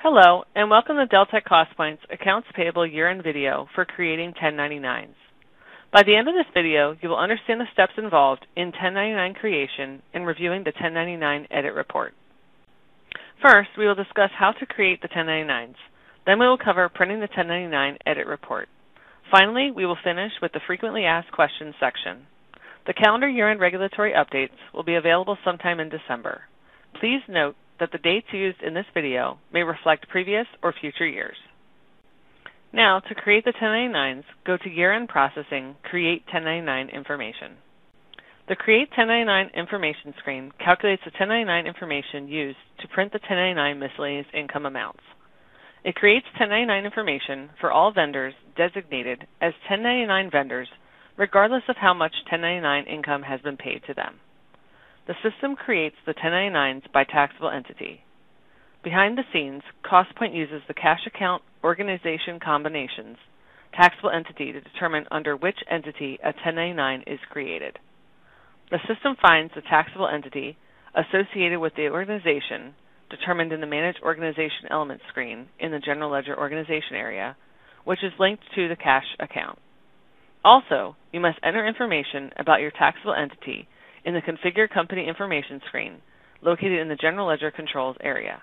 Hello, and welcome to Deltek Costpoint's Accounts Payable Year-End video for creating 1099s. By the end of this video, you will understand the steps involved in 1099 creation and reviewing the 1099 edit report. First, we will discuss how to create the 1099s. Then we will cover printing the 1099 edit report. Finally, we will finish with the frequently asked questions section. The calendar year-end regulatory updates will be available sometime in December. Please note that the dates used in this video may reflect previous or future years. Now, to create the 1099s, go to Year-End Processing, Create 1099 Information. The Create 1099 Information screen calculates the 1099 information used to print the 1099 miscellaneous income amounts. It creates 1099 information for all vendors designated as 1099 vendors, regardless of how much 1099 income has been paid to them. The system creates the 1099s by taxable entity. Behind the scenes, Costpoint uses the cash account organization combinations taxable entity to determine under which entity a 1099 is created. The system finds the taxable entity associated with the organization determined in the Manage Organization Element screen in the General Ledger Organization area, which is linked to the cash account. Also, you must enter information about your taxable entity in the Configure Company Information screen located in the General Ledger Controls area.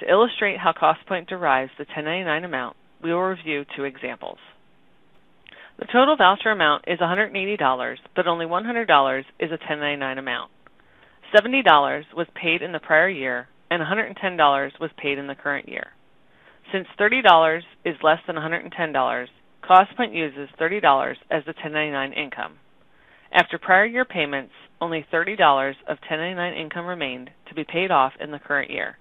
To illustrate how Costpoint derives the 1099 amount, we will review two examples. The total voucher amount is $180, but only $100 is a 1099 amount. $70 was paid in the prior year, and $110 was paid in the current year. Since $30 is less than $110, Costpoint uses $30 as the 1099 income. After prior year payments, only $30 of 1099 income remained to be paid off in the current year.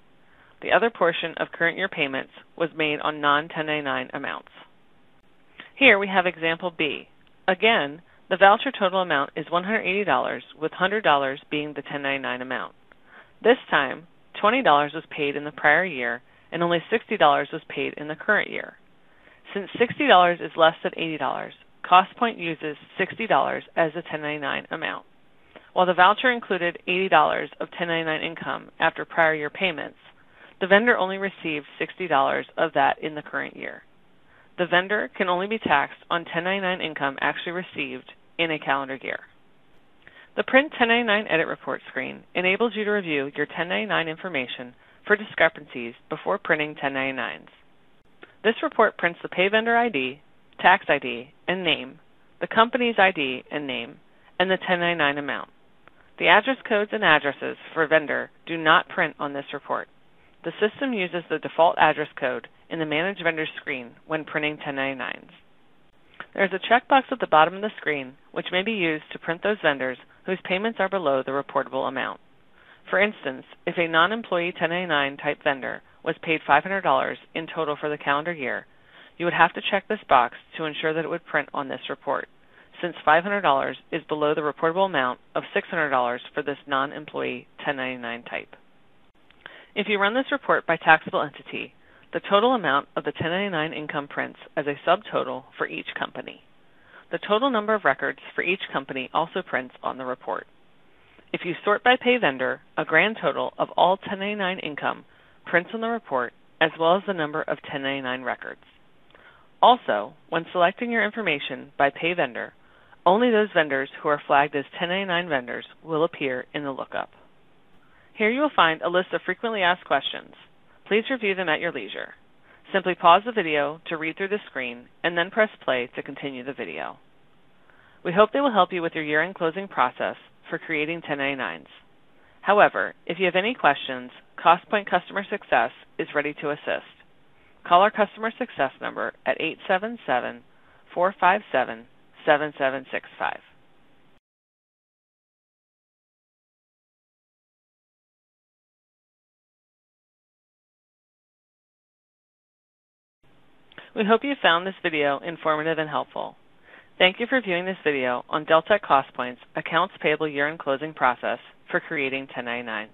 The other portion of current year payments was made on non-1099 amounts. Here we have example B. Again, the voucher total amount is $180, with $100 being the 1099 amount. This time, $20 was paid in the prior year, and only $60 was paid in the current year. Since $60 is less than $80, Costpoint uses $60 as the 1099 amount. While the voucher included $80 of 1099 income after prior year payments, the vendor only received $60 of that in the current year. The vendor can only be taxed on 1099 income actually received in a calendar year. The Print 1099 Edit Report screen enables you to review your 1099 information for discrepancies before printing 1099s. This report prints the pay vendor ID, tax ID, and name, the company's ID and name, and the 1099 amount. The address codes and addresses for vendor do not print on this report. The system uses the default address code in the Manage Vendor screen when printing 1099s. There is a checkbox at the bottom of the screen which may be used to print those vendors whose payments are below the reportable amount. For instance, if a non-employee 1099 type vendor was paid $500 in total for the calendar year, you would have to check this box to ensure that it would print on this report, since $500 is below the reportable amount of $600 for this non-employee 1099 type. If you run this report by taxable entity, the total amount of the 1099 income prints as a subtotal for each company. The total number of records for each company also prints on the report. If you sort by pay vendor, a grand total of all 1099 income prints on the report, as well as the number of 1099 records. Also, when selecting your information by pay vendor, only those vendors who are flagged as 1099 vendors will appear in the lookup. Here you will find a list of frequently asked questions. Please review them at your leisure. Simply pause the video to read through the screen and then press play to continue the video. We hope they will help you with your year-end closing process for creating 1099s. However, if you have any questions, Costpoint Customer Success is ready to assist. Call our Customer Success number at 877-457-7765. We hope you found this video informative and helpful. Thank you for viewing this video on Deltek Costpoint's Accounts Payable Year-End Closing Process for creating 1099s.